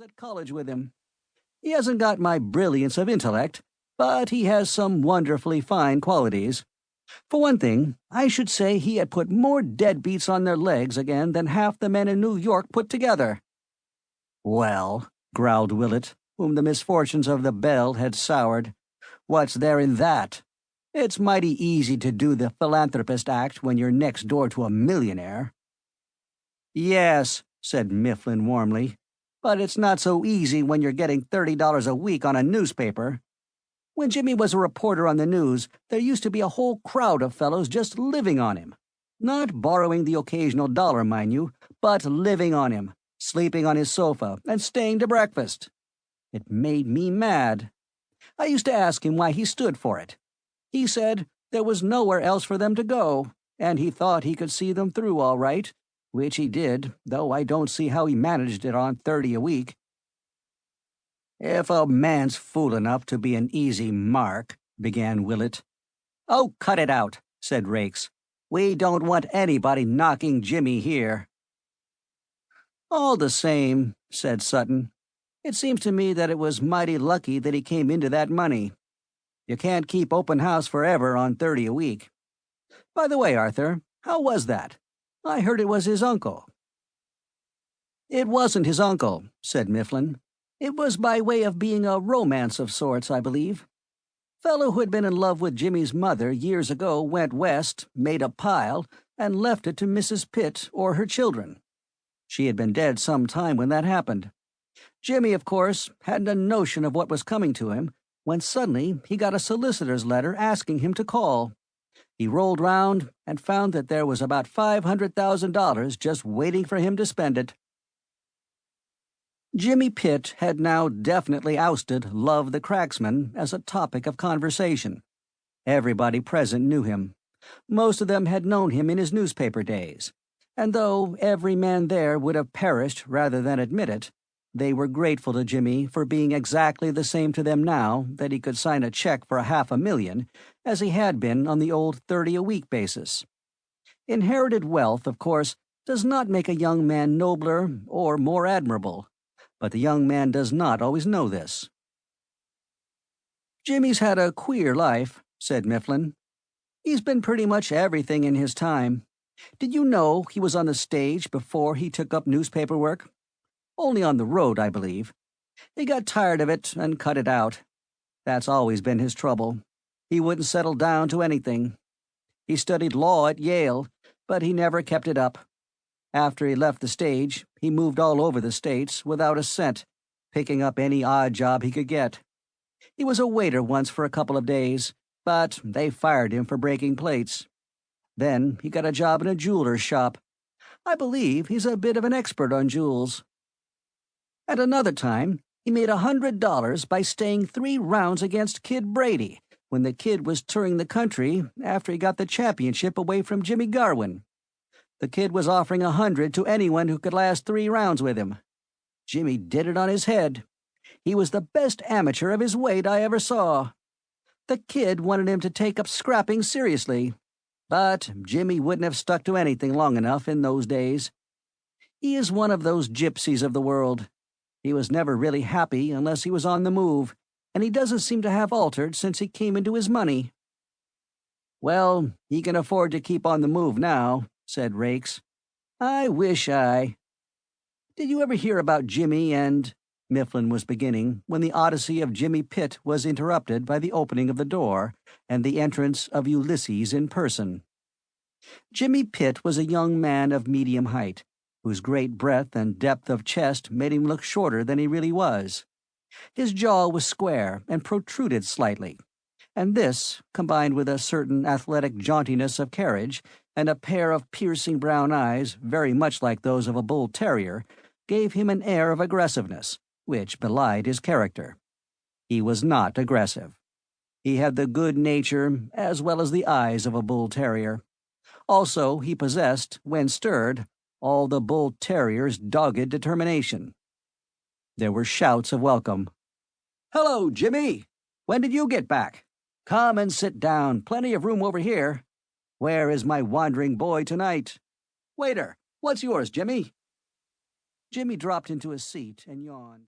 was at college with him. He hasn't got my brilliance of intellect, but he has some wonderfully fine qualities. For one thing, I should say he had put more deadbeats on their legs again than half the men in New York put together." "Well," growled Willett, whom the misfortunes of the bell had soured, "what's there in that? It's mighty easy to do the philanthropist act when you're next door to a millionaire." "Yes," said Mifflin warmly, "but it's not so easy when you're getting $30 a week on a newspaper. When Jimmy was a reporter on the news, there used to be a whole crowd of fellows just living on him. Not borrowing the occasional dollar, mind you, but living on him, sleeping on his sofa, and staying to breakfast. It made me mad. I used to ask him why he stood for it. He said there was nowhere else for them to go, and he thought he could see them through all right, which he did, though I don't see how he managed it on 30 a week." "If a man's fool enough to be an easy mark," began Willett. "Oh, cut it out," said Rakes. "We don't want anybody knocking Jimmy here." "All the same," said Sutton, "it seems to me that it was mighty lucky that he came into that money. You can't keep open house forever on 30 a week. By the way, Arthur, how was that? I heard it was his uncle." "It wasn't his uncle," said Mifflin. "It was by way of being a romance of sorts, I believe. Fellow who had been in love with Jimmy's mother years ago went west, made a pile, and left it to Mrs. Pitt or her children. She had been dead some time when that happened. Jimmy, of course, hadn't a notion of what was coming to him, when suddenly he got a solicitor's letter asking him to call. He rolled round and found that there was about $500,000 just waiting for him to spend it." Jimmy Pitt had now definitely ousted Love the Cracksman as a topic of conversation. Everybody present knew him. Most of them had known him in his newspaper days, and though every man there would have perished rather than admit it, they were grateful to Jimmy for being exactly the same to them now that he could sign a check for $500,000 as he had been on the old 30-a-week basis. Inherited wealth, of course, does not make a young man nobler or more admirable, but the young man does not always know this. "Jimmy's had a queer life," said Mifflin. "He's been pretty much everything in his time. Did you know he was on the stage before he took up newspaper work? Only on the road, I believe. He got tired of it and cut it out. That's always been his trouble. He wouldn't settle down to anything. He studied law at Yale, but he never kept it up. After he left the stage, he moved all over the States without a cent, picking up any odd job he could get. He was a waiter once for a couple of days, but they fired him for breaking plates. Then he got a job in a jeweler's shop. I believe he's a bit of an expert on jewels. At another time, he made $100 by staying 3 rounds against Kid Brady when the Kid was touring the country after he got the championship away from Jimmy Garwin. The Kid was offering $100 to anyone who could last 3 rounds with him. Jimmy did it on his head. He was the best amateur of his weight I ever saw. The Kid wanted him to take up scrapping seriously, but Jimmy wouldn't have stuck to anything long enough in those days. He is one of those gypsies of the world. He was never really happy unless he was on the move, and he doesn't seem to have altered since he came into his money." "Well, he can afford to keep on the move now," said Rakes. "I wish I—" "Did you ever hear about Jimmy and—" Mifflin was beginning, when the odyssey of Jimmy Pitt was interrupted by the opening of the door and the entrance of Ulysses in person. Jimmy Pitt was a young man of medium height, whose great breadth and depth of chest made him look shorter than he really was. His jaw was square and protruded slightly, and this, combined with a certain athletic jauntiness of carriage and a pair of piercing brown eyes very much like those of a bull terrier, gave him an air of aggressiveness, which belied his character. He was not aggressive. He had the good nature as well as the eyes of a bull terrier. Also, he possessed, when stirred, all the bull terrier's dogged determination. There were shouts of welcome. "Hello, Jimmy! When did you get back? Come and sit down. Plenty of room over here. Where is my wandering boy tonight? Waiter, what's yours, Jimmy?" Jimmy dropped into a seat and yawned.